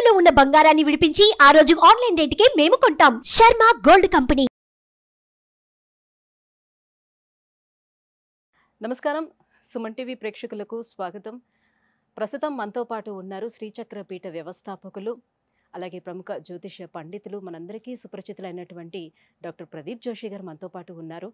తాకట్టులో ఉన్న బంగారాన్ని విడిపించి ఆ రోజు ఆన్లైన్ రేటుకే మేము కొంటాం. Sharma gold company. నమస్కారం, సుమన్ టీవీ ప్రేక్షకులకు స్వాగతం. ప్రస్తుతం మనతో పాటు ఉన్నారు శ్రీచక్ర పీఠ వ్యవస్థాపకులు, అలాగే ప్రముఖ జ్యోతిష పండితులు, మనందరికీ సుపరిచితులైనటువంటి డాక్టర్ ప్రదీప్ జోషి గారు మనతో పాటు ఉన్నారు.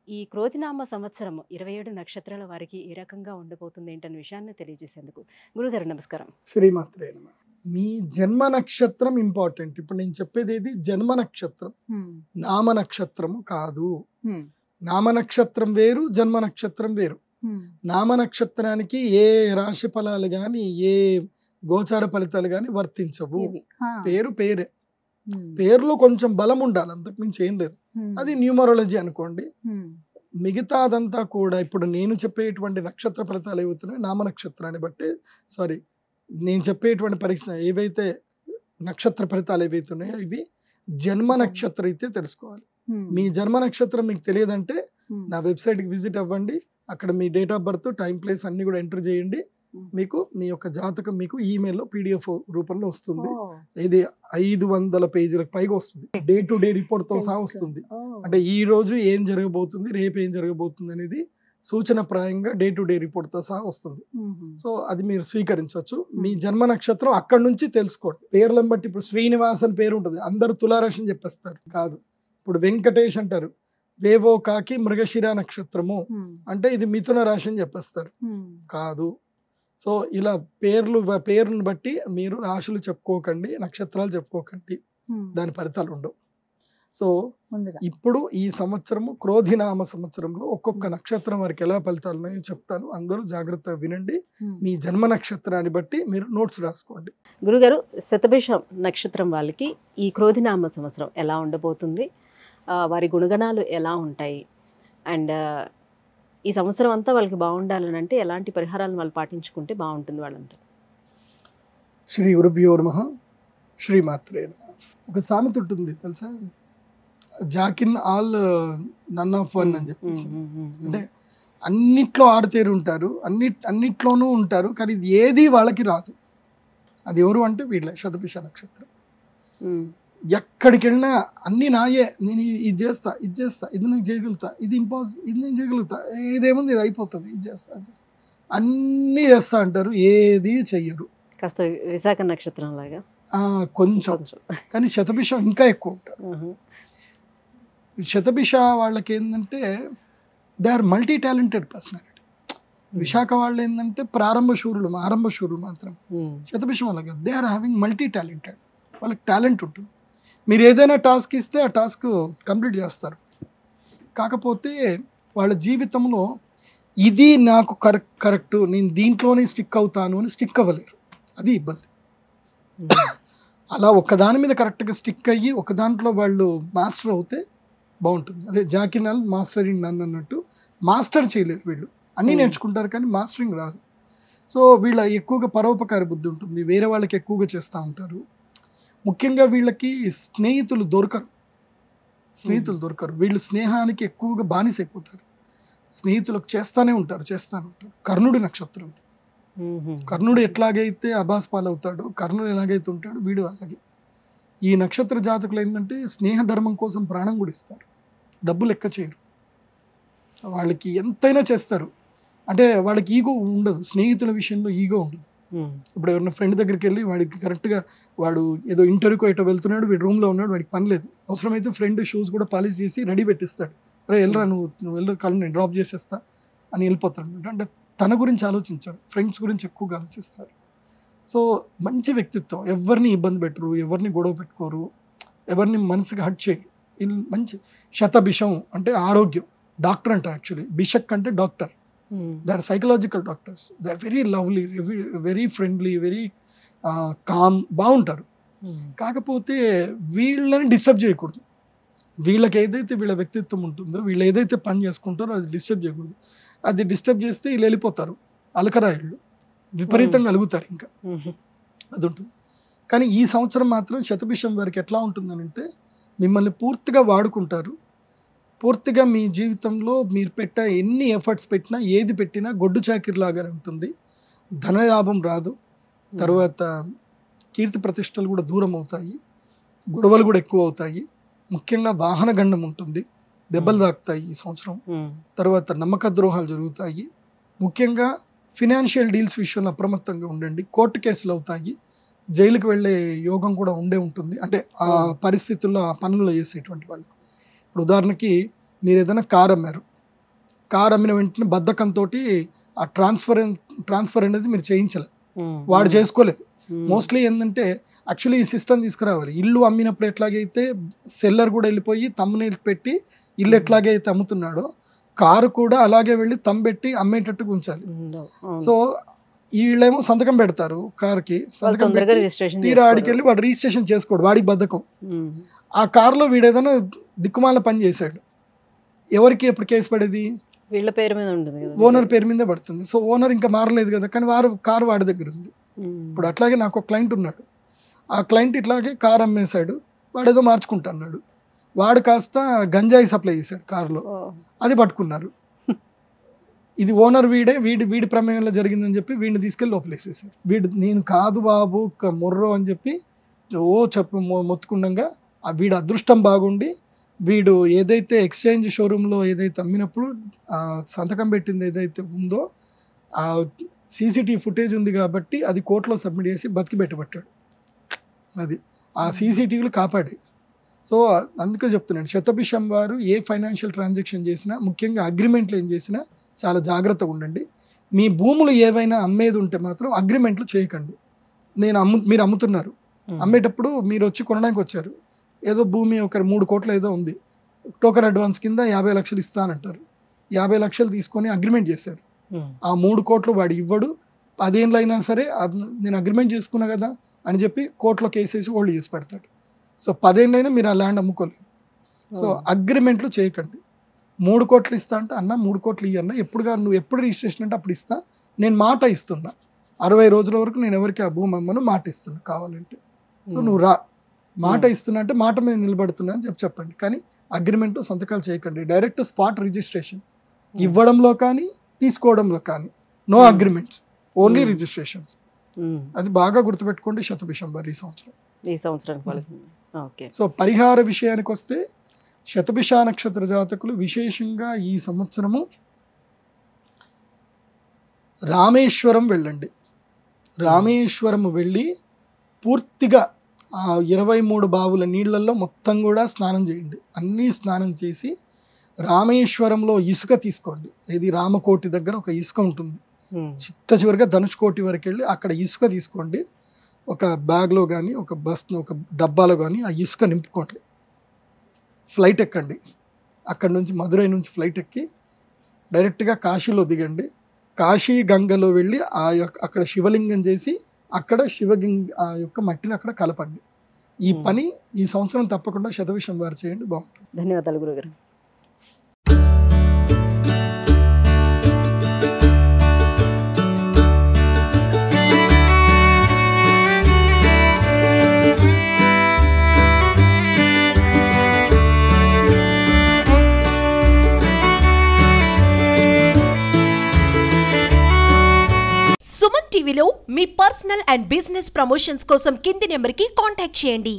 ఈ క్రోధినామ సంవత్సరం 27 నక్షత్రాల వారికి ఏ రకంగా ఉండబోతుంది ఏంటనే విషయాన్ని తెలియజేసేందుకు గురుగారు నమస్కారం. శ్రీమాత్రే నమః. మీ జన్మ నక్షత్రం ఇంపార్టెంట్. ఇప్పుడు నేను చెప్పేది ఏది జన్మ నక్షత్రం, నామ నక్షత్రము కాదు. నామ నక్షత్రం వేరు, జన్మ నక్షత్రం వేరు. నామ నక్షత్రానికి ఏ రాశి ఫలాలు గాని ఏ గోచార ఫలితాలు గాని వర్తించవు. పేరు పేరే, పేరులో కొంచెం బలం ఉండాలి, అంతకు మించి ఏం లేదు. అది న్యూమరాలజీ అనుకోండి. మిగతాదంతా కూడా ఇప్పుడు నేను చెప్పేటువంటి నక్షత్ర ఫలితాలు ఏవవుతున్నాయి నామ నక్షత్రాన్ని బట్టి, సారీ నేను చెప్పేటువంటి పరీక్ష ఏవైతే నక్షత్ర ఫలితాలు ఏవైతున్నాయో ఇవి జన్మ నక్షత్రం అయితే తెలుసుకోవాలి. మీ జన్మ నక్షత్రం మీకు తెలియదంటే నా వెబ్సైట్కి విజిట్ అవ్వండి. అక్కడ మీ date of birth, time, place అన్ని కూడా ఎంటర్ చేయండి. మీకు మీ యొక్క జాతకం మీకు ఈమెయిల్లో PDF రూపంలో వస్తుంది. ఇది 500 పేజీలకు పైగా వస్తుంది. డే టు డే రిపోర్ట్ తో సహా వస్తుంది. అంటే ఈ రోజు ఏం జరగబోతుంది, రేపు ఏం జరగబోతుంది అనేది సూచన ప్రాయంగా డే టు డే రిపోర్ట్ తో సహా వస్తుంది. సో అది మీరు స్వీకరించవచ్చు. మీ జన్మ నక్షత్రం అక్కడ నుంచి తెలుసుకోండి. పేర్లను బట్టి ఇప్పుడు శ్రీనివాస్ అని పేరు ఉంటుంది, అందరూ తులారాశి అని చెప్పేస్తారు. కాదు. ఇప్పుడు వెంకటేష్ అంటారు, వేవో కాకి మృగశిర నక్షత్రము అంటే ఇది మిథున రాశి అని చెప్పేస్తారు. కాదు. సో ఇలా పేరును బట్టి మీరు రాశులు చెప్పుకోకండి, నక్షత్రాలు చెప్పుకోకండి, దాని ఫలితాలు ఉండవు. సో ఇప్పుడు ఈ సంవత్సరము క్రోధినామ సంవత్సరంలో ఒక్కొక్క నక్షత్రం వారికి ఎలా ఫలితాలు ఉన్నాయో చెప్తాను. అందరూ జాగ్రత్తగా వినండి. మీ జన్మ నక్షత్రాన్ని బట్టి మీరు నోట్స్ రాసుకోండి. గురుగారు, శతభిష నక్షత్రం వాళ్ళకి ఈ క్రోధినామ సంవత్సరం ఎలా ఉండబోతుంది, వారి గుణగణాలు ఎలా ఉంటాయి, అండ్ ఈ సంవత్సరం అంతా వాళ్ళకి బాగుండాలని అంటే ఎలాంటి పరిహారాలను వాళ్ళు పాటించుకుంటే బాగుంటుంది వాళ్ళంతా? శ్రీ గురుభ్యో నమః. శ్రీమాత్రే నమః. ఒక సామెత ఉంటుంది తెలుసా, జాకిన్ ఆల్ నన్ ఆఫ్ వన్ అని చెప్పేసి. అంటే అన్నిట్లో ఆడతేరు ఉంటారు, అన్నిట్లోనూ ఉంటారు, కానీ ఇది ఏది వాళ్ళకి రాదు. అది ఎవరు అంటే వీళ్ళే, శతభిష నక్షత్రం. ఎక్కడికి వెళ్ళినా అన్ని నాయే, నేను ఇది చేస్తా, ఇది నేను చేయగలుగుతా, ఇది ఇంపాసిబుల్, ఇది నేను చేయగలుగుతా, ఇదేముంది ఇది అయిపోతుంది, ఇది చేస్తా అన్నీ చేస్తా అంటారు, ఏది చెయ్యరు. కాస్త విశాఖ నక్షత్రం లాగా కొంచెం, కానీ శతభిషం ఇంకా ఎక్కువ ఉంటారు. శతభిష వాళ్ళకి ఏంటంటే they are multi talented personality. Vishakha వాళ్ళు ఏంటంటే ఆరంభ శూరులు మాత్రం. శతభిషం వాళ్ళకి they are having multi talented. వాళ్ళకి టాలెంట్ ఉంటుంది. మీరు ఏదైనా టాస్క్ ఇస్తే ఆ టాస్క్ కంప్లీట్ చేస్తారు. కాకపోతే వాళ్ళ జీవితంలో ఇది నాకు కరెక్ట్, నేను దీంట్లోనే స్టిక్ అవుతాను అని స్టిక్ అవ్వలేరు. అది ఇబ్బంది. అలా ఒకదాని మీద కరెక్ట్గా స్టిక్ అయ్యి ఒక దాంట్లో వాళ్ళు మాస్టర్ అవుతే బాగుంటుంది. అదే జాకినాల్ మాస్టరింగ్ నన్ అన్నట్టు మాస్టర్ చేయలేరు వీళ్ళు. అన్నీ నేర్చుకుంటారు కానీ మాస్టరింగ్ రాదు. సో వీళ్ళ ఎక్కువగా పరోపకార బుద్ధి ఉంటుంది, వేరే వాళ్ళకి ఎక్కువగా చేస్తూ ఉంటారు. ముఖ్యంగా వీళ్ళకి స్నేహితులు దొరకరు. వీళ్ళు స్నేహానికి ఎక్కువగా బానిసైపోతారు. స్నేహితులకు చేస్తానే ఉంటారు. కర్ణుడి నక్షత్రం. కర్ణుడు ఎట్లాగైతే అభాస్ పాలవుతాడో, కర్ణుడు ఎలాగైతే ఉంటాడో వీడు అలాగే. ఈ నక్షత్ర జాతకులు ఏంటంటే స్నేహ ధర్మం కోసం ప్రాణం కూడా ఇస్తారు, డబ్బు లెక్క చేయరు. వాళ్ళకి ఎంతైనా చేస్తారు. అంటే వాళ్ళకి ఈగో ఉండదు, స్నేహితుల విషయంలో ఈగో ఉండదు. ఇప్పుడు ఎవరైనా ఫ్రెండ్ దగ్గరికి వెళ్ళి వాడికి కరెక్ట్గా వాడు ఏదో ఇంటర్వ్యూకి ఎటో వెళ్తున్నాడు, వీడు రూమ్లో ఉన్నాడు, వాడికి పని లేదు, అవసరమైతే ఫ్రెండ్ షూస్ కూడా పాలిష్ చేసి రెడీ పెట్టిస్తాడు. అరే వెళ్ళరా నువ్వు వెళ్ళు, కళ్ళు నేను డ్రాప్ చేసేస్తా అని వెళ్ళిపోతాడు. అంటే తన గురించి ఆలోచించాడు, ఫ్రెండ్స్ గురించి ఎక్కువగా ఆలోచిస్తారు. సో మంచి వ్యక్తిత్వం, ఎవరిని ఇబ్బంది పెట్టరు, ఎవరిని గొడవ పెట్టుకోరు, ఎవరిని మనసుకి హట్ చేయరు. మంచి శతభిషం అంటే ఆరోగ్యం. డాక్టర్ అంట, యాక్చువల్లీ బిషక్ అంటే doctor. They are psychological doctors. They are very lovely, very friendly, very calm, బాగుంటారు. కాకపోతే వీళ్ళని డిస్టర్బ్ చేయకూడదు. వీళ్ళకి ఏదైతే వీళ్ళ వ్యక్తిత్వం ఉంటుందో, వీళ్ళు ఏదైతే పని చేసుకుంటారో అది డిస్టర్బ్ చేయకూడదు. అది డిస్టర్బ్ చేస్తే వీళ్ళు వెళ్ళిపోతారు, అలకరాయిళ్ళు విపరీతంగా అలుగుతారు. ఇంకా అది ఉంటుంది. కానీ ఈ సంవత్సరం మాత్రం శతభిషం వారికి ఎట్లా ఉంటుందనంటే మిమ్మల్ని పూర్తిగా వాడుకుంటారు. పూర్తిగా మీ జీవితంలో మీరు ఎన్ని ఎఫర్ట్స్ పెట్టినా, ఏది పెట్టినా గొడ్డు చాకిరి లాగానే ఉంటుంది. ధనలాభం రాదు. తర్వాత కీర్తి ప్రతిష్టలు కూడా దూరం అవుతాయి, గొడవలు కూడా ఎక్కువ అవుతాయి, ముఖ్యంగా వాహన గండం ఉంటుంది, దెబ్బలు తాకుతాయి ఈ సంవత్సరం. తర్వాత నమ్మక ద్రోహాలు జరుగుతాయి. ముఖ్యంగా ఫినాన్షియల్ డీల్స్ విషయంలో అప్రమత్తంగా ఉండండి. కోర్టు కేసులు అవుతాయి, జైలుకి వెళ్ళే యోగం కూడా ఉంటుంది. అంటే ఆ పరిస్థితుల్లో ఆ పనులు చేసేటువంటి వాళ్ళు. ఇప్పుడు ఉదాహరణకి మీరు ఏదైనా కార్ అమ్మారు, కార్ అమ్మిన వెంటనే బద్ధకంతో ఆ ట్రాన్స్ఫర్ అనేది మీరు చేయించలేదు, వాడు చేసుకోలేదు. మోస్ట్లీ ఏంటంటే యాక్చువల్లీ ఈ సిస్టమ్ తీసుకురావాలి. ఇల్లు అమ్మినప్పుడు ఎట్లాగైతే సెల్లర్ కూడా వెళ్ళిపోయి తమ్మునేలు పెట్టి ఇల్లు ఎట్లాగైతే అమ్ముతున్నాడో కారు కూడా అలాగే వెళ్ళి పెట్టి అమ్మేటట్టుగా ఉంచాలి. సో వీళ్ళేమో సంతకం పెడతారు కారుకి, సంతకం తీరా ఆడికి వెళ్ళి వాడు రిజిస్ట్రేషన్ చేసుకోడు, వాడికి బద్ధకం. ఆ కారులో వీడు ఏదైనా దిక్కుమాల పని చేశాడు, ఎవరికి ఎప్పుడు కేసు పడేది? వీళ్ళ పేరు మీద ఉంటుంది, ఓనర్ పేరు మీదే పడుతుంది. సో ఓనర్ ఇంకా మారలేదు కదా, కానీ కారు వాడి దగ్గర ఉంది. ఇప్పుడు అట్లాగే నాకు ఒక క్లయింట్ ఉన్నాడు, ఆ క్లయింట్ ఇట్లాగే కారు అమ్మేశాడు, వాడు ఏదో మార్చుకుంటా అన్నాడు, వాడు కాస్త గంజాయి సప్లై చేశాడు కారులో, అది పట్టుకున్నారు. ఇది ఓనర్ వీడి ప్రమేయంలో జరిగిందని చెప్పి వీడిని తీసుకెళ్ళి లోపలేసేసాడు. నేను కాదు బాబు మొర్రో అని చెప్పి మొత్తుకుండగా వీడి అదృష్టం బాగుండి వీడు ఏదైతే ఎక్స్చేంజ్ షోరూంలో ఏదైతే అమ్మినప్పుడు సంతకం పెట్టింది ఏదైతే ఉందో ఆ సీసీటీవీ ఫుటేజ్ ఉంది కాబట్టి అది కోర్టులో సబ్మిట్ చేసి బతికి పెట్టబట్టాడు. అది ఆ సీసీటీవీలు కాపాడే. సో అందుకే చెప్తున్నాను, శతభిషం వారు ఏ ఫైనాన్షియల్ ట్రాన్సాక్షన్ చేసినా, ముఖ్యంగా అగ్రిమెంట్లు ఏం చేసినా చాలా జాగ్రత్తగా ఉండండి. మీ భూములు ఏవైనా అమ్మేది ఉంటే మాత్రం అగ్రిమెంట్లు చేయకండి. మీరు అమ్ముతున్నారు, అమ్మేటప్పుడు మీరు వచ్చి కొనడానికి వచ్చారు, ఏదో భూమి ఒక 3 కోట్లు ఏదో ఉంది, టోకెన్ అడ్వాన్స్ కింద 50 లక్షలు ఇస్తానంటారు, 50 లక్షలు తీసుకొని అగ్రిమెంట్ చేశారు. ఆ 3 కోట్లు వాడు ఇవ్వడు, 10 ఏళ్ళు అయినా సరే నేను అగ్రిమెంట్ చేసుకున్నా కదా అని చెప్పి కోర్టులో కేసేసి హోల్డ్ చేసి పెడతాడు. సో 10 ఏళ్ళైనా మీరు ఆ ల్యాండ్ అమ్ముకోలేదు. సో అగ్రిమెంట్లు చేయకండి. 3 కోట్లు ఇస్తా అంటే అన్న 3 కోట్లు ఇయ్యన్నా, నువ్వు ఎప్పుడు రిజిస్ట్రేషన్ అంటే అప్పుడు ఇస్తా, నేను మాట ఇస్తున్నా, 60 రోజుల వరకు నేను ఎవరికి ఆ భూమి అమ్మను మాట ఇస్తున్నా కావాలంటే, సో నువ్వు రా, మాట ఇస్తున్నా అంటే మాట మీద నిలబడుతున్నా అని చెప్పండి. కానీ అగ్రిమెంట్ సంతకాలు చేయకండి. డైరెక్ట్ స్పాట్ రిజిస్ట్రేషన్ ఇవ్వడంలో కానీ తీసుకోవడంలో కానీ నో అగ్రిమెంట్స్, ఓన్లీ రిజిస్ట్రేషన్స్. అది బాగా గుర్తుపెట్టుకోండి శతభిషం వారు ఈ సంవత్సరం. సో పరిహార విషయానికి వస్తే శతభిష నక్షత్ర జాతకులు విశేషంగా ఈ సంవత్సరము రామేశ్వరం వెళ్ళండి. రామేశ్వరం వెళ్ళి పూర్తిగా ఆ 23 బావుల నీళ్ళల్లో మొత్తం కూడా స్నానం చేయండి. అన్నీ స్నానం చేసి రామేశ్వరంలో ఇసుక తీసుకోండి. ఇది రామకోటి దగ్గర ఒక ఇసుక ఉంటుంది, చివరిగా ధనుష్కోటి వరకు వెళ్ళి అక్కడ ఇసుక తీసుకోండి. ఒక బ్యాగ్లో కానీ ఒక డబ్బాలో కానీ ఆ ఇసుక నింపుకోండి. ఫ్లైట్ ఎక్కండి, అక్కడ నుంచి మధురై నుంచి ఫ్లైట్ ఎక్కి డైరెక్ట్గా కాశీలో దిగండి. కాశీ గంగలో వెళ్ళి అక్కడ శివలింగం చేసి అక్కడ ఆ యొక్క మట్టిని అక్కడ కలపండి. ఈ పని ఈ సంవత్సరం తప్పకుండా శతభిషం వారు చేయండి, బాగుంటుంది. ధన్యవాదాలు గురుగారు. సుమన్ టీవీలో మీ పర్సనల్ అండ్ బిజినెస్ ప్రమోషన్స్ కోసం కింది నెంబర్కి కాంటాక్ట్ చేయండి.